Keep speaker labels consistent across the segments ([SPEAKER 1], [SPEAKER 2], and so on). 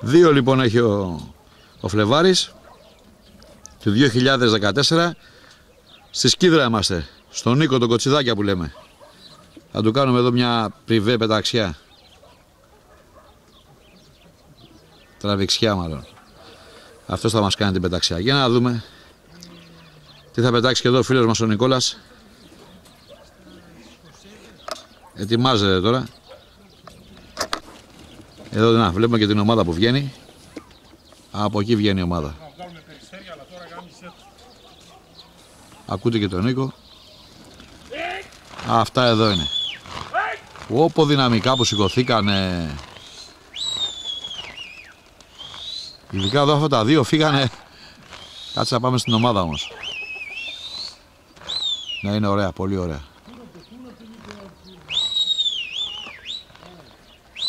[SPEAKER 1] Δύο λοιπόν έχει ο Φλεβάρης του 2014. Στη Σκύδρα είμαστε, στον Νίκο τον Κοτσιδάκια που λέμε. Θα του κάνουμε εδώ μια πριβέ πεταξιά. Τραβηξιά μάλλον. Αυτός θα μας κάνει την πεταξιά. Για να δούμε τι θα πετάξει και εδώ ο φίλος μας ο Νικόλας. Ετοιμάζεται τώρα. Εδώ να βλέπουμε και την ομάδα που βγαίνει. Από εκεί βγαίνει η ομάδα. Ακούτε και τον Νίκο. Αυτά εδώ είναι. Όπο δυναμικά που σηκωθήκανε. Ειδικά εδώ αυτά τα δύο φύγανε. Κάτσε να πάμε στην ομάδα όμως. Ναι, είναι ωραία, πολύ ωραία.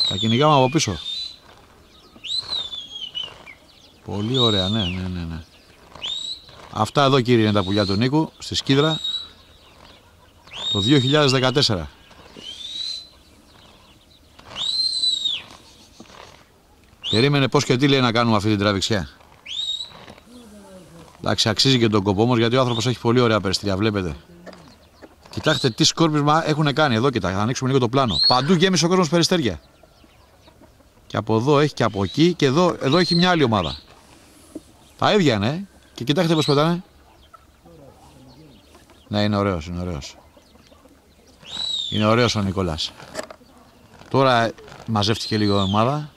[SPEAKER 1] Τα κυνηγάμε από πίσω. Πολύ ωραία, ναι. Αυτά εδώ κύριε είναι τα πουλιά του Νίκου στη Σκύδρα το 2014. Περίμενε πώς και τι λέει να κάνουμε αυτή την τραβηξιά. Εντάξει, αξίζει και τον κόπο όμως γιατί ο άνθρωπος έχει πολύ ωραία περιστριά, βλέπετε. Κοιτάξτε τι σκόρπισμα έχουν κάνει εδώ, κοιτάξτε, θα ανοίξουμε λίγο το πλάνο. Παντού γέμισε ο κόσμος περιστέρια. Και από εδώ έχει και από εκεί και εδώ έχει μια άλλη ομάδα. Τα ίδια είναι, και κοιτάξτε πως πετάνε. Ναι, είναι ωραίος, είναι ωραίος. Είναι ωραίος ο Νικόλας. Τώρα μαζεύτηκε λίγο η ομάδα.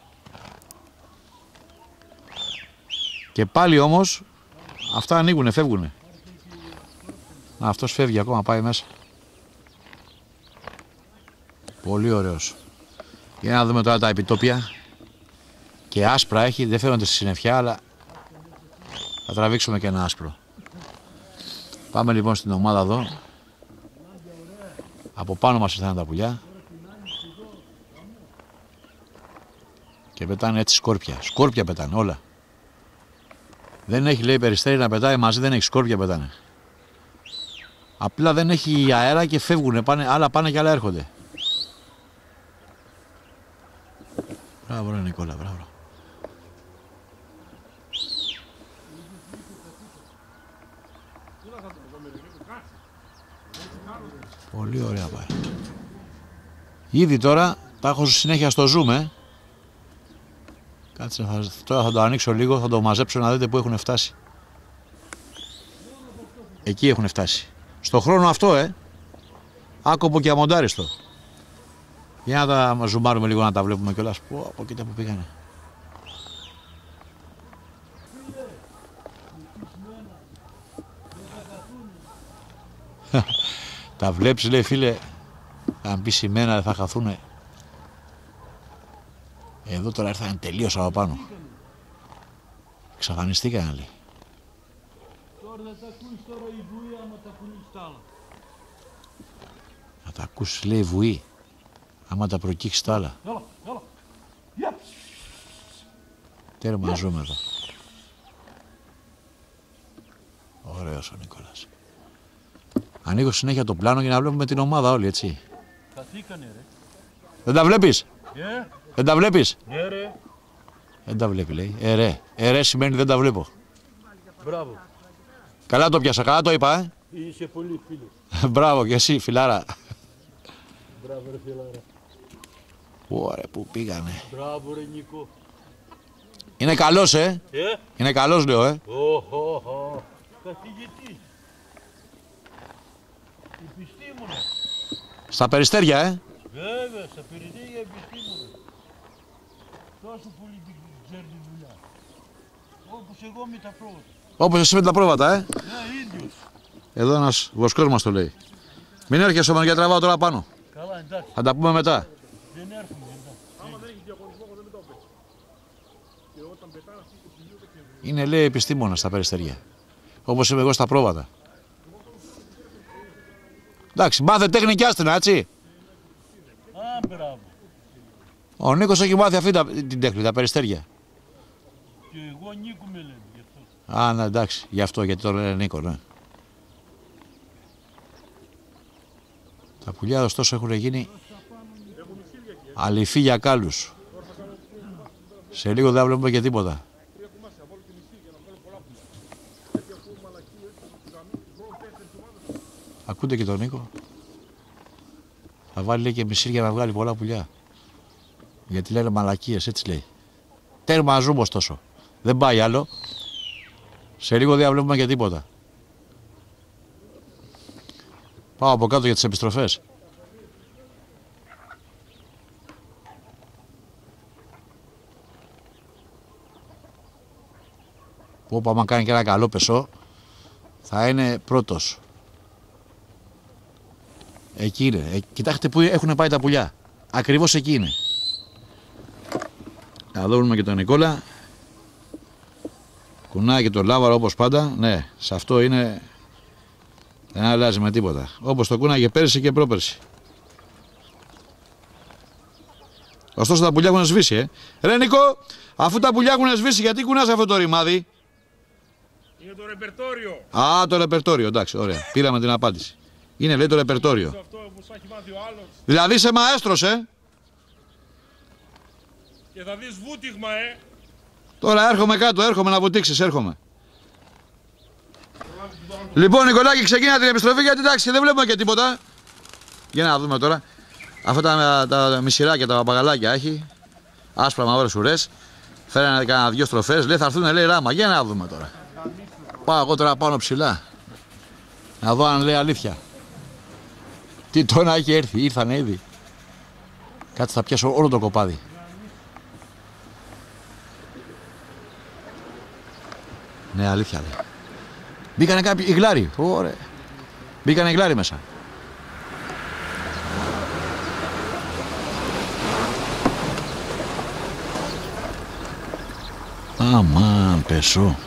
[SPEAKER 1] Και πάλι όμως αυτά ανοίγουνε, φεύγουνε. Αυτός φεύγει ακόμα, πάει μέσα. Πολύ ωραίος. Για να δούμε τώρα τα επιτόπια. Και άσπρα έχει, δεν φαίνονται στη συννεφιά, αλλά θα τραβήξουμε και ένα άσπρο. Πάμε λοιπόν στην ομάδα εδώ. Από πάνω μας ήρθαν τα πουλιά. Και πετάνε έτσι σκόρπια. Σκόρπια πετάνε όλα. Δεν έχει λέει περιστέρι να πετάει μαζί, δεν έχει, σκόρπια πετάνε. Απλά δεν έχει αέρα και φεύγουνε, άλλα πάνε και άλλα έρχονται. Μπράβο ρε Νικόλα, μπράβο. Πολύ ωραία πάει. Ήδη τώρα τα έχω συνέχεια στο zoom, Κάτσε, τώρα θα το ανοίξω λίγο, θα το μαζέψω να δείτε που έχουν φτάσει. Εκεί έχουν φτάσει. Στο χρόνο αυτό, άκοπο και αμοντάριστο. Για να τα ζουμάρουμε λίγο να τα βλέπουμε κιόλας. Από κοίτα που πήγανε. Τα βλέπεις λέει φίλε, αν πει σημαίνα δεν θα χαθούνε. Εδώ τώρα ήρθανε τελείως από πάνω. Εξαφανιστήκανε λέει. Να τα ακούσεις λέει βουή. Άμα τα προκύξεις τα άλλα. Τέρμα ζούμε εδώ. Ωραίος ο Νικόλας. Ανοίγω συνέχεια το πλάνο για να βλέπουμε την ομάδα όλοι, έτσι. Δεν τα βλέπεις? Δεν τα βλέπεις? Δεν τα βλέπει λέει. Ρε σημαίνει δεν τα βλέπω.
[SPEAKER 2] Μπράβο.
[SPEAKER 1] Καλά το πιάσα, καλά το είπα,
[SPEAKER 2] Είσαι πολύ φίλος.
[SPEAKER 1] Μπράβο και εσύ φιλάρα.
[SPEAKER 2] Μπράβο ρε φιλάρα.
[SPEAKER 1] Ωραία που πήγανε.
[SPEAKER 2] Μπράβο ρε Νικό.
[SPEAKER 1] Είναι καλός, Είναι καλός λέω,
[SPEAKER 2] Καθηγητής. Επιστήμονας.
[SPEAKER 1] Στα περιστέρια,
[SPEAKER 2] Βέβαια, στα περιστέρια επιστήμονας. Τόσο πολύ την ξέρει τη δουλειά. Όπως εγώ με τα πρόβατα.
[SPEAKER 1] Όπως εσύ με τα πρόβατα,
[SPEAKER 2] Ναι, ίδιος.
[SPEAKER 1] Εδώ ένας βοσκός μας το λέει. Μην έρχεσαι όμως, γιατί τραβάω τώρα πάνω.
[SPEAKER 2] Καλά, εντάξει.
[SPEAKER 1] Θα τα πούμε μετά.
[SPEAKER 2] Δεν έρχομαι, εντάξει.
[SPEAKER 3] Άμα δεν έχει διαγωνισμό, εγώ δεν με το έπαιξε. Και όταν πετάνε αυτοί 22 Δεκεμβρίου.
[SPEAKER 1] Είναι λέει επιστήμονας στα περιστέρια. Όπως είμαι εγώ στα πρόβατα. Εντάξει, μάθε τέχνη κι άστινα, έτσι.
[SPEAKER 2] Α, μπράβο.
[SPEAKER 1] Ο Νίκος έχει μάθει αυτή την τέχνη, τα περιστέρια.
[SPEAKER 2] Και εγώ Νίκο με λένε γι' αυτό.
[SPEAKER 1] Α, ναι, εντάξει, γι' αυτό, γιατί το λένε Νίκο, ναι. Τα πουλιά ωστόσο έχουν γίνει αληφή για κάλους. Σε λίγο δεν βλέπουμε και τίποτα. Ακούτε και τον Νίκο. Θα βάλει λέει, και μισή για να βγάλει πολλά πουλιά. Γιατί λένε μαλακίες, έτσι λέει. Τέρμα ζούμε ωστόσο. Δεν πάει άλλο. Σε λίγο δεν βλέπουμε και τίποτα. Πάω από κάτω για τις επιστροφές. Που άμα κάνει και ένα καλό πεσό θα είναι πρώτος. Εκεί είναι. Κοιτάξτε που έχουν πάει τα πουλιά. Ακριβώς εκεί είναι. Να δούμε και τον Νικόλα. Κουνάει και τον Λάβαρο όπως πάντα. Ναι, σε αυτό είναι. Δεν αλλάζει με τίποτα. Όπως το κούναγε πέρυσι και πρόπερσι. Ωστόσο τα πουλιά έχουν σβήσει, Ρε Νίκο, αφού τα πουλιά έχουν σβήσει, γιατί κουνάς αυτό το ρημάδι?
[SPEAKER 3] Είναι το ρεπερτόριο.
[SPEAKER 1] Α, το ρεπερτόριο, εντάξει, ωραία. Πήραμε την απάντηση. Είναι λέει το ρεπερτόριο.
[SPEAKER 3] Αυτό που σου έχει μάθει ο άλλος.
[SPEAKER 1] Δηλαδή είσαι μαέστρος,
[SPEAKER 3] Και θα δεις βούτυγμα,
[SPEAKER 1] Τώρα έρχομαι κάτω, έρχομαι να βουτήξεις, έρχομαι. Λοιπόν, Νικολάκη, ξεκίνα την επιστροφή γιατί εντάξει, δεν βλέπουμε και τίποτα. Για να δούμε τώρα. Αυτά τα μισηράκια, τα παπαγαλάκια έχει. Άσπρα μαύρες ουρές. Φέρανε κανένα δυο στροφές. Λέει θα έρθουν, λέει ράμα. Για να δούμε τώρα. Πάω εγώ τώρα πάνω ψηλά. Να δω αν λέει αλήθεια. Τι τώρα έχει έρθει, ήρθανε ήδη. Κάτσε θα πιάσω όλο το κοπάδι. Ναι, αλήθεια λέει. Μπήκανε κάποιοι ιγλάροι. Ωραία. Μπήκανε ιγλάροι μέσα. Αμάν, πεσό.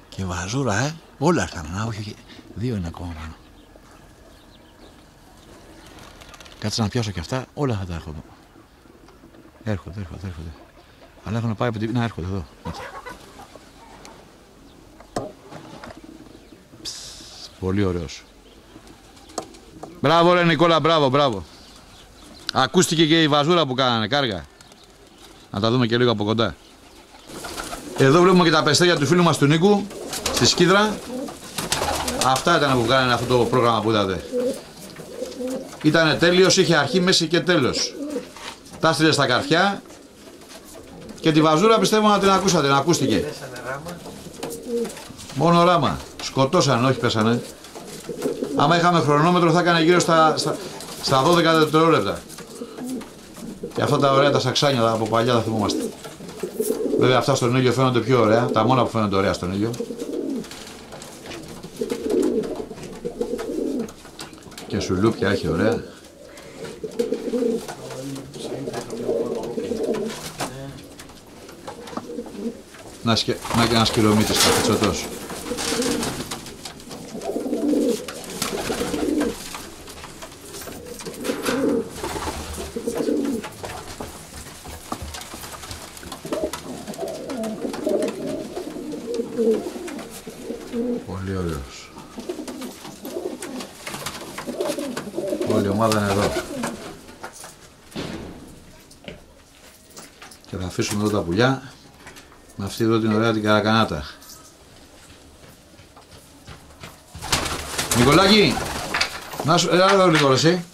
[SPEAKER 1] Και βαζούρα, όλα ήρθαν. Να, όχι, δύο είναι ακόμα πάνω. Κάτσε να πιάσω και αυτά, όλα θα τα έρχονται. Έρχονται. Αλλά έχουν πάει από την... Να, έρχονται εδώ. Πολύ ωραίος. Μπράβο ρε Νικόλα, μπράβο. Ακούστηκε και η βαζούρα που κάνανε, κάργα. Να τα δούμε και λίγο από κοντά. Εδώ βλέπουμε και τα περιστέρια του φίλου μας του Νίκου, στη Σκίδρα. Αυτά ήταν που κάνανε αυτό το πρόγραμμα που είδατε. Ήτανε τέλειος, είχε αρχή, μέση και τέλος. Τα στείλε στα καρφιά. Και τη βαζούρα πιστεύω να την ακούσατε, να ακούστηκε. Μόνο ράμα. Σκοτώσανε, όχι πέσανε. Άμα είχαμε χρονόμετρο θα έκανε γύρω στα 12 δευτερόλεπτα. Και αυτά τα ωραία τα σαξάνια από παλιά θα θυμόμαστε. Βέβαια αυτά στον ήλιο φαίνονται πιο ωραία, τα μόνα που φαίνονται ωραία στον ήλιο. Και σουλούπια έχει ωραία. Να και ένας κυλομίτης καφετσοτός. Πολύ ωραίος. Όλη η ομάδα είναι εδώ. Και θα αφήσουμε εδώ τα πουλιά με αυτή εδώ την ωραία την καρακανάτα. Νικολάκη, να σου... Έλα εδώ λίγο εσύ.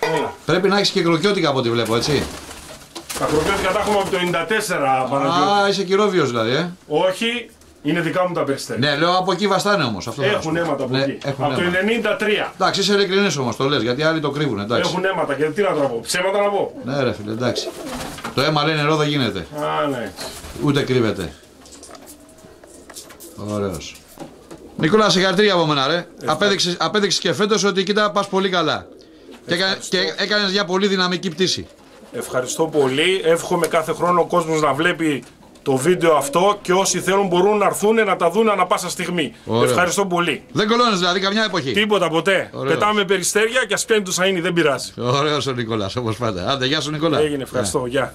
[SPEAKER 1] Πρέπει να έχεις και κροκιώτικα από ό,τι βλέπω, έτσι.
[SPEAKER 3] Τα κροκιώτικα τα έχουμε από το 94, Παναγιώτη.
[SPEAKER 1] Α, είσαι Κυρόβιος δηλαδή,
[SPEAKER 3] Όχι, είναι δικά μου τα περιστέρια.
[SPEAKER 1] Ναι, λέω από εκεί βαστάνε όμως. Αυτό
[SPEAKER 3] έχουν αίματα από εκεί. Από το 93.
[SPEAKER 1] Εντάξει, είσαι ειλικρινής όμως, το λες, γιατί άλλοι το κρύβουν, εντάξει.
[SPEAKER 3] Έχουν αίματα και τι να το πω, ψέματα να πω.
[SPEAKER 1] Ναι ρε φίλε, εντάξει. Το αίμα λέει νερό δεν γίνεται.
[SPEAKER 3] Α, ναι.
[SPEAKER 1] Ούτε κρύβεται. Ωραίος. Νικόλα, συγχαρητήρια από μένα, ρε. Απέδειξες και φέτος ότι κοίτα πας πολύ καλά. Και έκανες μια πολύ δυναμική πτήση.
[SPEAKER 3] Ευχαριστώ πολύ. Εύχομαι κάθε χρόνο ο κόσμος να βλέπει το βίντεο αυτό και όσοι θέλουν μπορούν να έρθουν να τα δουν ανά πάσα στιγμή. Ωραίος. Ευχαριστώ πολύ.
[SPEAKER 1] Δεν κολώνεις δηλαδή καμιά εποχή.
[SPEAKER 3] Τίποτα ποτέ. Ωραίος. Πετάμε περιστέρια και ας πιάνει το σαΐνι, δεν πειράζει.
[SPEAKER 1] Ωραίος ο Νικόλας, όπως πάντα. Άντε, γεια σου Νικόλα.
[SPEAKER 3] Έγινε, ευχαριστώ. Γεια.